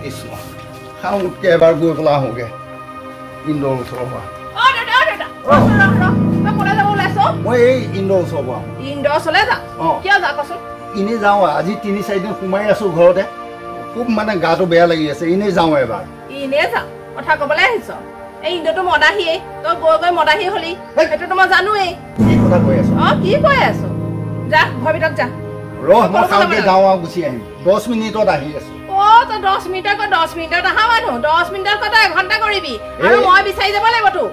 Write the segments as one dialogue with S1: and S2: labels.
S1: কৃষ্ণ খাওঁতকৈ এবাৰ গৈ পেলাই আহোঁগৈ ইন্দৰ ওচৰৰ পৰা মই এই ইন্দৰ ওচৰৰ পৰা
S2: ইন্দৰ ওচৰলৈ যা কিয় যা কচোন
S1: এনেই যাওঁ আজি ৩-৪ দিন সোমাই আছো ঘৰতে খুব মানে গাটো বেয়া লাগি আছে এনেই যাওঁ এবাৰ
S2: এনেই যা কথা ক'বলৈ আহিছ এই ইন্দৰটো মদাহীয়ে তই গৈ গৈ মদাহী হলি সেইটোতো মই জানোৱেই
S1: কি কথা কৈ আছ
S2: কি কৈ আছ যা ঘৰ ভিতৰত যা
S1: ৰহ মই খাওঁতে যাওঁ আৰু গুচি আহিম 10 মিনিটত আহি আছো
S2: তই 10 মিনিটত অহা মানুহ 10 মিনিটত তই এঘণ্টা কৰিবি আৰু মই বিচাৰি যাব লাগিব তোক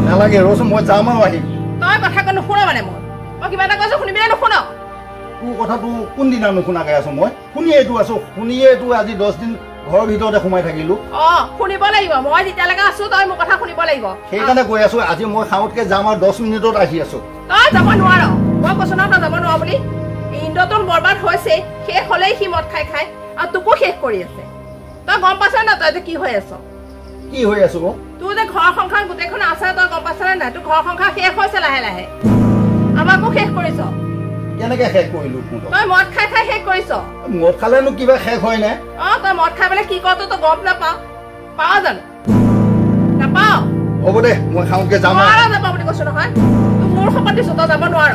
S1: নালাগে ৰচোন মই যাম আৰু আহিম
S2: তই কথা কৈ নুশুন মানে মই কিবা এটা কৈছো শুনিবি নে নুশুন
S1: তোৰ কথাটো কোনদিনা নুশুনাকৈ আছো মই শুনিয়েতো আছো শুনিয়েতো আজি 10 দিন ঘৰৰ ভিতৰতে সোমাই থাকিলো
S2: শুনিব লাগিব মই যেতিয়ালৈকে আছো তই মোৰ কথা শুনিব লাগিব
S1: সেইকাৰণে কৈ আছো আজি মই খাওঁতকৈ যাম আৰু 10 মিনিটত আহি আছো
S2: তই যাব নোৱাৰ মই কৈছো ন তই যাব নোৱাৰ বুলি ইন্দৰটোৰ বৰবাদ হৈছে শেষ হলেই সি মদ খাই খাই আৰু তোকো শেষ কৰি আছে তই গম পাইছ না তই যে কি হৈ আছ
S1: কি হৈ আছো
S2: তোৰ যে ঘৰ সংসাৰ গোটেইখন আছে তই গম পাইছ নে নাই তোৰ ঘৰ সংসাৰ শেষ হৈছে লাহে লাহে আমাকো শেষ কৰিছ
S1: কেনেকে শেষ কৰিলো
S2: তই মদ খাই খাই শেষ কৰিছ
S1: মদ খালেনো কিবা শেষ হয় নে
S2: তই মদ খাই পেলাই কি কৰ তই গম নাপাৱ পাৱ জানো নাপাৱ
S1: হ'ব দে মই খাওঁতকৈ যাম
S2: যাবা বুলি কৈছো নহয় তোক মোৰ শপত দিছো তই যাব নোৱাৰ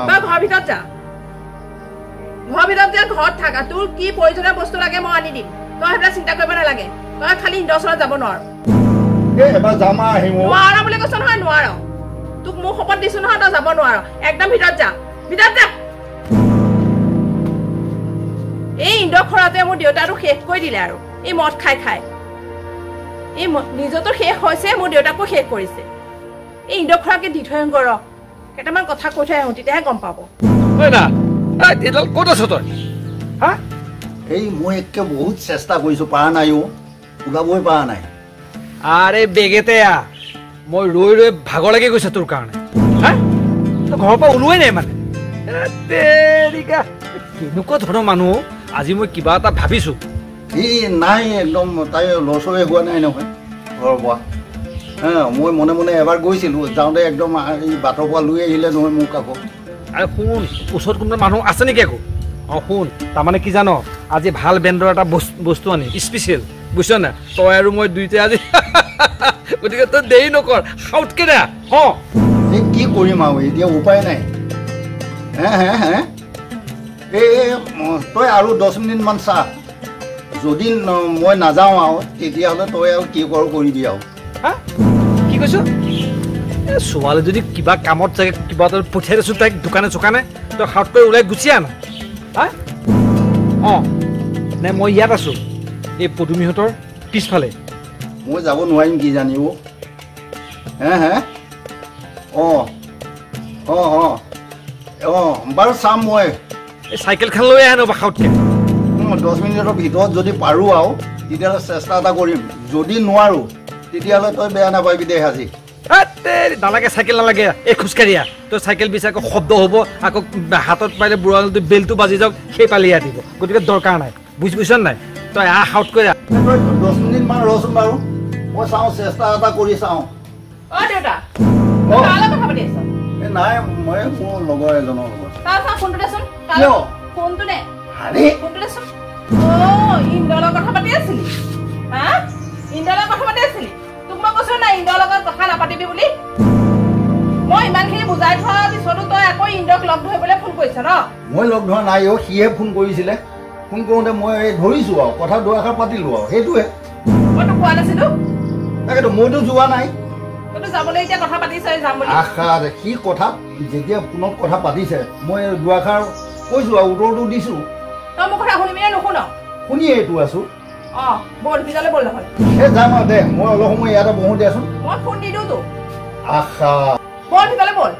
S2: তই ঘৰ ভিতৰত যা ঘৰত থাকা তোৰ কি প্ৰয়োজনীয় বস্তু লাগে মই আনি দিম তই সেইবিলাক চিন্তা কৰিব নালাগে তই খালি ইন্দৰ ওচৰত যাব নোৱাৰ বুলি কৈছ নহয় নোৱাৰ তোক মোৰ শপত দিছো নহয় তই যাব নোৱাৰ একদম ভিতৰত যা এই ইন্দৰ খৰাটোৱে মোৰ দেউতাটো শেষ কৰি দিলে আৰু এই মদ খাই খাই এই নিজতো শেষ হৈছে মোৰ দেউতাকো শেষ কৰিছে এই ইন্দৰ খৰাকে দি থৈ আহোঁ ৰ কেইটামান কথা কৈ থৈ আহোঁ তেতিয়াহে গম পাব
S3: ক'ত আছ তই
S1: এই মই একে বহুত চেষ্টা কৰিছো পৰা নাই ওলাবই পৰা নাই
S3: আৰে বেগেতে মই ৰৈ ৰৈ ভাগৰ লাগি গৈছে তোৰ কাৰণে তই ঘৰৰ পৰা ওলোৱাই নাই মানে কেনেকুৱা ধৰণৰ মানুহ আজি মই কিবা এটা ভাবিছো
S1: এই নাই একদম তাই লৰচৰে হোৱা নাই নহয় ঘৰৰ পৰা মই মনে মনে এবাৰ গৈছিলো যাওঁতে একদম এই বাটৰ পৰা লৈ আহিলে নহয় মোক আকৌ
S3: আৰে শুন ওচৰত কোনোবা মানুহ আছে নেকি আকৌ শুন তাৰমানে কি জান আজি ভাল ব্ৰেণ্ডৰ এটা বস্তু আনি স্পেচিয়েল বুজিছ না তই আৰু মই দুইটাই আজি গতিকে তই দেৰি নকৰ খাওঁতকৈ দে
S1: এই কি কৰিম আৰু এতিয়া উপায় নাই এই তই আৰু 10 মিনিটমান চা যদি মই নাযাওঁ আৰু তেতিয়াহ'লে তই আৰু কি কৰ কৰিবি আৰু
S3: কি কৈছ ছোৱালী যদি কিবা কামত চাগে কিবা এটা পঠিয়াই দিছোঁ তাইক দোকানে চোকানে তই খাওঁতকৈ ওলাই গুচি আনা নে মই ইয়াত আছোঁ এই পদুমীহঁতৰ পিছফালে
S1: মই যাব নোৱাৰিম কি জানিব বাৰু চাম মই
S3: এই চাইকেলখন লৈ আহে নবা খাওঁতকৈ
S1: 10 মিনিটৰ ভিতৰত যদি পাৰোঁ আৰু তেতিয়াহ'লে চেষ্টা এটা কৰিম যদি নোৱাৰোঁ তেতিয়াহ'লে তই বেয়া নাপাবি দে আজি
S3: নালাগে চাইকেল নালাগে এই খোজকাঢ়িয়া তই চাইকেল বিচাৰ আকৌ শব্দ হ'ব আকৌ হাতত পাৰিলে বুঢ়াটো বেলটো বাজি যাওক সেই পালি দিব গতিকে দৰকাৰ নাই বুজিছ নাই তই খাওঁতকৈ
S1: 10 মিনিটমান ৰচোন বাৰু মই চাওঁ চেষ্টা এটা কৰি চাওঁ নাই মই মোৰ লগৰ এজনৰ
S2: ইন্দৰৰ কথা পাতি আছিলি তোক মই কৈছো নাই ইন্দৰ লগত কথা নাপাতিবি বুলি মই ইমানখিনি বুজাই থোৱাৰ পিছতো তই আকৌ ইন্দৰক লগ ধৰিবলৈ ফোন কৰিছ ন
S1: মই লগ ধৰা নাই সিহে ফোন কৰিছিলে ফোন কৰোঁতে মই ধৰিছো আৰু কথা দুআষাৰ পাতিলো আৰু সেইটোৱে
S2: মই তোক কোৱা নাছিলো
S1: তাকেতো মইতো যোৱা নাই
S2: তইতো যাবলৈ এতিয়া কথা পাতিছ যাম বুলি
S1: আশা সি কথা যেতিয়া ফোনত কথা পাতিছে মই দুআষাৰ কৈছো আৰু উত্তৰটো দিছো
S2: তই মোৰ কথা শুনিবি নে নুশুন
S1: শুনিয়ে এইটো আছো
S2: বল ভিতৰলৈ বল নহয়
S1: যাম আৰু দে মই অলপ সময় ইয়াতে বহো দিয়াচোন
S2: মই ফোন দি দিওঁ তোক
S1: আশা
S2: বল ভিতৰলৈ বল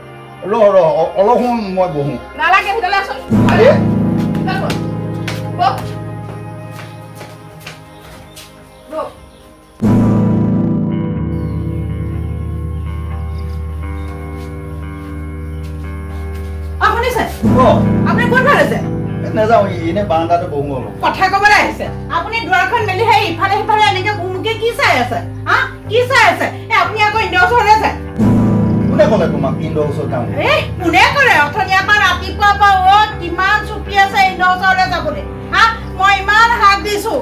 S1: অলপ সময় মই বহো
S2: নালাগে ভিতৰলৈ আছোন আপুনি কোন ভাল আছে
S1: নাযাওঁ এনে বাৰাণ্ডাতে বহো অলপ
S2: কথা ক'বলৈ আহিছে আপুনি দুৱাৰখন মেলি সেই ইফালে সিফালে এনেকে মুখে কি চাই আছে কি চাই আছে আপুনি আকৌ ইন্দৰ ওচৰলৈ যায়
S1: কোনে ক'লে তোমাক ইন্দৰ ওচৰত যাওঁ
S2: কোনে ক'লে অথনিয়াৰ পৰা ৰাতিপুৱাৰ পৰা কিমান চুপি আছে ইন্দৰ ওচৰলৈ যাবলৈ মই ইমান হাক দিছো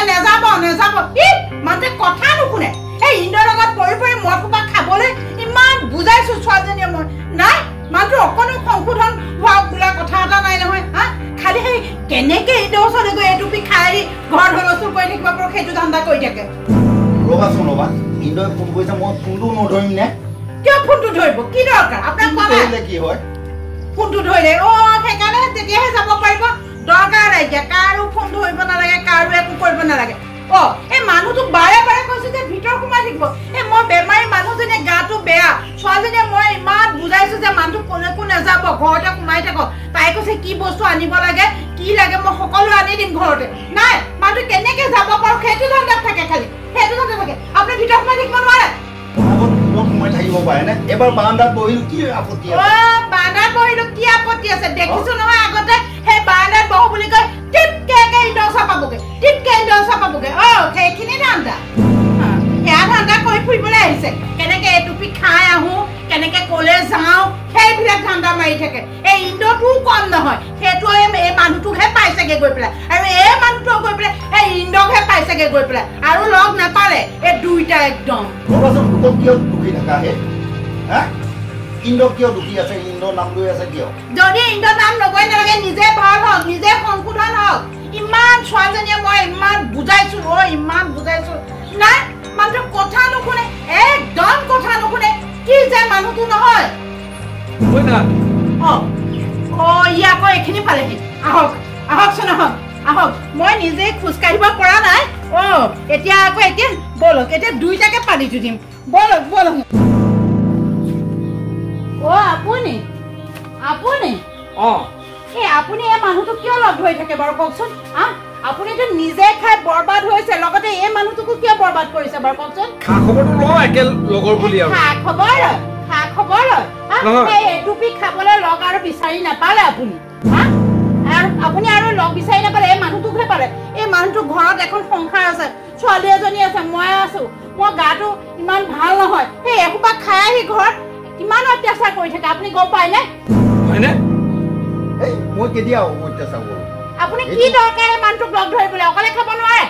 S4: নেযাব নেযাব ই মানে কথা নুশুনে এই ইন্দৰ লগত পৰি পৰি মদ খোপা খাবলৈ ইমান বুজাইছো ছোৱালীজনীয়ে মই নাই মানুহ অকণো সংশোধন হোৱা বোলা কথা এটা নাই নহয় হা খালি সেই কেনেকে ইন্দৰ ওচৰলৈ গৈ এটুপি খাই ঘৰ হুলস্থুল কৰি থাকিব পাৰো সেইটো ধান্দা কৰি থাকে
S1: ৰ'বাচোন ৰ'বা ইন্দৰে ফোন কৰিছে মই ফোনটো নধৰিম নে
S4: কিয় ফোনটো ধৰিব কি দৰকাৰ আপোনাক ক'লে
S1: কি হয়
S4: ফোনটো ধৰিলে সেইকাৰণে তেতিয়াহে যাব পাৰিব দৰকাৰ নাই এতিয়া কাৰো ফোন ধৰিব নালাগে কাৰো একো কৰিব নালাগে এই মানুহটোক বাৰে বাৰে কৈছো যে ভিতৰ সোমাই থাকিব এই মই বেমাৰী মানুহজনীয়ে গাটো বেয়া ছোৱালীজনীয়ে মই ইমান বুজাইছো যে মানুহটো কোনেকো নাযাব ঘৰতে সোমাই থাকক তাই কৈছে কি বস্তু আনিব লাগে কি লাগে মই সকলো আনি দিম ঘৰতে নাই মানুহটো কেনেকে যাব পাৰো সেইটো ধান্দাত থাকে খালি সেইটো ধান্দাত থাকে আপুনি ভিতৰ সোমাই থাকিব নোৱাৰে
S1: সোমাই থাকিব পাৰে নে এবাৰ বাৰান্দাত বহিলো কি আপত্তি আছে
S4: বাৰান্দাত বহিলো কি আপত্তি আছে দেখিছো নহয় আগতে সেই বাৰান্দাত বহো বুলি কয় টিপকে ইন্দৰ পাবগে টিপকে ইন্দৰ পাবগে সেইখিনি ধান্দা সেয়া ধান্দা কৰি ফুৰিবলৈ আহিছে কেনেকে এটুপি খাই আহো কেনেকে কলে যাওঁ সেইবিলাক ধান্দা মাৰি থাকে এই ইন্দৰটোও কম নহয় সেইটো এই মানুহটোকহে পাইছেগে গৈ পেলাই আৰু এই মানুহটো গৈ পেলাই এই ইন্দৰকহে পাইছেগে গৈ পেলাই আৰু লগ নাপালে এই দুইটা একদম
S1: কিয় দুখী থাকা হে ইন্দৰ কিয় দুখী আছে ইন্দৰ নাম লৈ আছে কিয়
S4: যদি ইন্দৰ নাম ল'বই নালাগে নিজে ভাল হওক নিজে সংশোধন হওক ইমান ছোৱালীজনীয়ে মই ইমান বুজাইছো ইমান বুজাইছো নাই মানুহটো কথা নুশুনে একদম কথা নুশুনে কি যে মানুহটো নহয় ই আকৌ এইখিনি পালেহি আহক আহকচোন আহক আহক মই নিজে খোজকাঢ়িব পৰা নাই এতিয়া আকৌ এতিয়া বলক এতিয়া দুইটাকে পানীটো দিম বলক বলক আপুনি আপুনি আপুনি এই মানুহটো কিয় লগ ধৰি থাকে বাৰু কওকচোন আপুনিতো নিজে খাই বৰবাদ হৈছে লগতে এই মানুহটোকো কিয় বৰবাদ কৰিছে বাৰু কওকচোন
S3: খা খবৰটো লওঁ একেল লগৰ বুলি আৰু
S4: খা খবৰ এটুপি খাবলৈ লগ আৰু বিচাৰি নাপালে আপুনি আপুনি আৰু লগ বিচাৰি নাপালে এই মানুহটোকহে পালে এই মানুহটো ঘৰত এখন সংসাৰ আছে ছোৱালী এজনী আছে মই আছো মোৰ গাটো ইমান ভাল নহয় সেই এসোপা খাই আহি ঘৰত কিমান অত্যাচাৰ কৰি থাকে আপুনি গম পায়নে
S3: হয়নে
S1: মই কেতিয়া অত্যাচাৰ কৰোঁ
S4: আপুনি কি দৰকাৰ এই মানুহটোক লগ ধৰিবলৈ অকলে খাব নোৱাৰে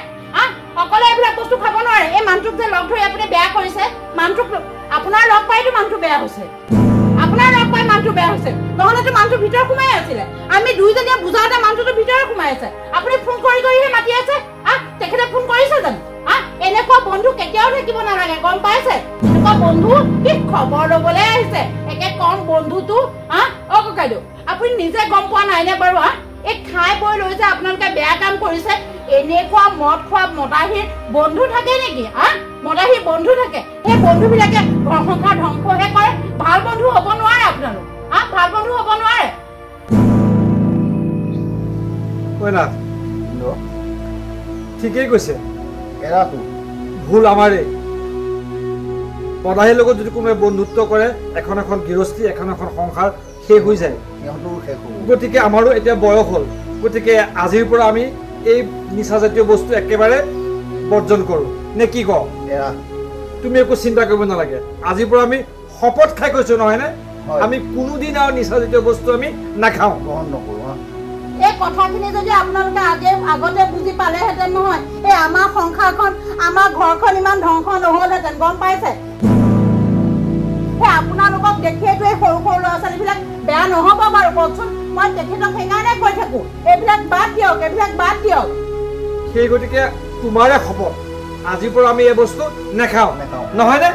S4: অকলে এইবিলাক বস্তু খাব নোৱাৰে এই মানুহটোক যে লগ ধৰি আপুনি বেয়া কৰিছে মানুহটোক আপোনাৰ লগ পাইতো মানুহটো বেয়া হৈছে আপোনাৰ লগ পাই মানুহটো বেয়া হৈছে নহ'লেতো মানুহটো ভিতৰত সোমাই আছিলে আমি দুইজনীয়ে বুজাওঁতে মানুহটো ভিতৰত সোমাই আছে আপুনি ফোন কৰি কৰিহে মাতি আছে তেখেতে ফোন কৰিছে জানো এনেকুৱা বন্ধু কেতিয়াও থাকিব নালাগে গম পাইছে এনেকুৱা বন্ধু কি খবৰ ল'বলৈ আহিছে একে কম বন্ধুটো ককাইদেউ আপুনি নিজে গম পোৱা নাইনে বাৰু এই খাই বৈ লৈ যে আপোনালোকে বেয়া কাম কৰিছে এনেকুৱা মদ খোৱা মদাহীৰ বন্ধু থাকে নেকি মদাহীৰ বন্ধু থাকে সেই বন্ধুবিলাকে ঘৰ সংসাৰ ধ্বংসহে কৰে ভাল বন্ধু হ'ব নোৱাৰে আপোনালোক ভাল বন্ধু হ'ব নোৱাৰে
S3: ঠিকেই কৈছে
S1: এৰাটো
S3: ভুল আমাৰে মদাহীৰ লগত যদি কোনোবাই বন্ধুত্ব কৰে এখন এখন গৃহস্থী এখন এখন সংসাৰ শেষ হৈ যায় গতিকে আমাৰো এতিয়া বয়স হ'ল গতিকে আজিৰ পৰা আমি এই নিচাজাতীয় বস্তু একেবাৰে বৰ্জন কৰোঁ নে কি কওঁ তুমি একো চিন্তা কৰিব নালাগে আজিৰ পৰা আমি শপত খাই কৈছোঁ নহয়নে আমি কোনোদিন আৰু নিচাজাতীয় বস্তু আমি নাখাওঁ
S1: গ্ৰহণ নকৰোঁ
S4: এই কথাখিনি যদি আপোনালোকে আগতে বুজি পালেহেঁতেন নহয় এই আমাৰ সংসাৰখন আমাৰ ঘৰখন ইমান ধ্বংস নহ'লহেঁতেন গম পাইছে সেই আপোনালোকক দেখিয়েতো এই সৰু সৰু ল'ৰা ছোৱালীবিলাক বেয়া নহ'ব বাৰু কওকচোন মই তেখেতক সেইকাৰণে কৈ থাকোঁ এইবিলাক বাদ দিয়ক
S3: সেই গতিকে তোমাৰে শপত আজিৰ পৰা আমি এই বস্তু নাখাওঁ নহয়নে